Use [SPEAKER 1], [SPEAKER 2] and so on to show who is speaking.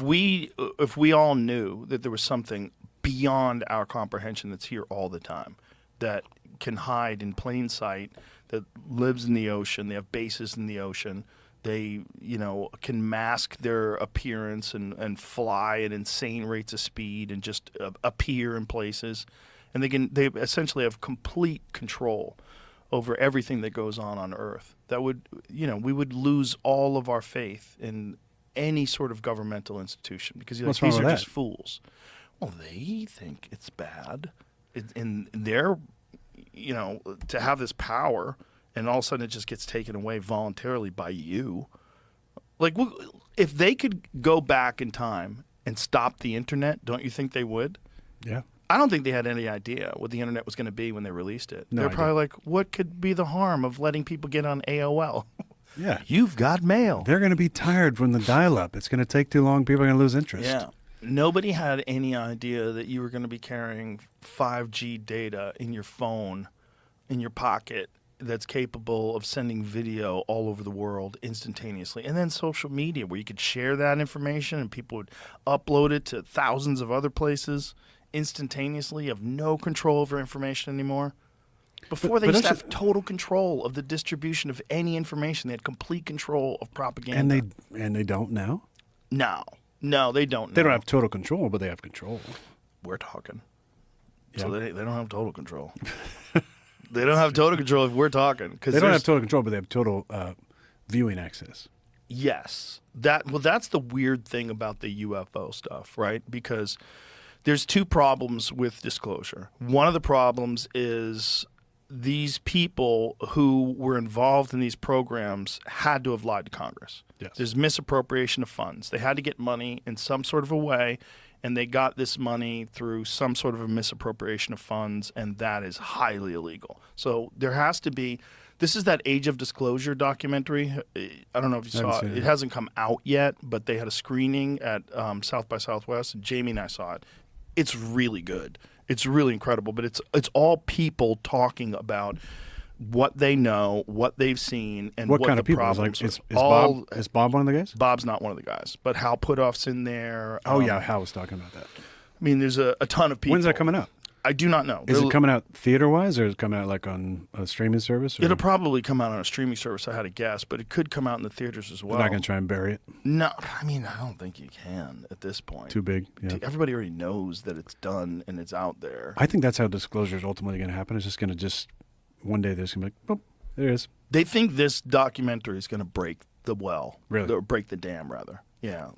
[SPEAKER 1] If we all knew that there was something beyond our comprehension that's here all the time, that can hide in plain sight, that lives in the ocean, they have bases in the ocean, they can mask their appearance and fly at insane rates of speed and just appear in places, and they essentially have complete control over everything that goes on Earth. That would we would lose all of our faith in any sort of governmental institution, because these are just fools. Well, they think it's bad, in their to have this power, and all of a sudden it just gets taken away voluntarily by you. Like, if they could go back in time and stop the internet, don't you think they would?
[SPEAKER 2] Yeah.
[SPEAKER 1] I don't think they had any idea what the internet was going to be when they released it.
[SPEAKER 2] No,
[SPEAKER 1] they're probably like, what could be the harm of letting people get on AOL?
[SPEAKER 2] Yeah.
[SPEAKER 1] You've got mail.
[SPEAKER 2] They're going to be tired from the dial-up. It's going to take too long. People are going to lose interest.
[SPEAKER 1] Yeah. Nobody had any idea that you were going to be carrying 5G data in your phone, in your pocket, that's capable of sending video all over the world instantaneously. And then social media, where you could share that information and people would upload it to thousands of other places instantaneously. You have no control over information anymore. Before, they used to have total control of the distribution of any information. They had complete control of propaganda.
[SPEAKER 2] And they don't now?
[SPEAKER 1] No, they don't.
[SPEAKER 2] They don't have total control, but they have control.
[SPEAKER 1] We're talking.
[SPEAKER 2] Yeah.
[SPEAKER 1] So they don't have total control. They don't have total control if we're talking.
[SPEAKER 2] They don't have total control, but they have total viewing access.
[SPEAKER 1] Yes. That's the weird thing about the UFO stuff, right? Because there's two problems with disclosure. One of the problems is these people who were involved in these programs had to have lied to Congress.
[SPEAKER 2] Yes.
[SPEAKER 1] There's misappropriation of funds. They had to get money in some sort of a way, and they got this money through some sort of a misappropriation of funds, and that is highly illegal. So there has to be – this is that Age of Disclosure documentary. I don't know if you saw it. It hasn't come out yet, but they had a screening at South by Southwest, and Jamie and I saw it. It's really good. It's really incredible, but it's all people talking about what they know, what they've seen, and what
[SPEAKER 2] kind
[SPEAKER 1] the
[SPEAKER 2] of people?
[SPEAKER 1] problems
[SPEAKER 2] Is Bob one of the guys?
[SPEAKER 1] Bob's not one of the guys, but Hal Puthoff's in there.
[SPEAKER 2] Oh, yeah, Hal was talking about that.
[SPEAKER 1] I mean, there's a ton of people.
[SPEAKER 2] When's that coming out?
[SPEAKER 1] I do not know.
[SPEAKER 2] Is it coming out theater-wise, or is it coming out like on a streaming service? Or?
[SPEAKER 1] It'll probably come out on a streaming service, I had a guess, but it could come out in the theaters as well.
[SPEAKER 2] They're not going to try and bury it?
[SPEAKER 1] No, I mean, I don't think you can at this point.
[SPEAKER 2] Too big, yeah.
[SPEAKER 1] Everybody already knows that it's done and it's out there.
[SPEAKER 2] I think that's how disclosure is ultimately going to happen. It's just going to one day there's going to be like, boop, there it is.
[SPEAKER 1] They think this documentary is going to break the well.
[SPEAKER 2] Really?
[SPEAKER 1] Or break the dam, rather. Yeah.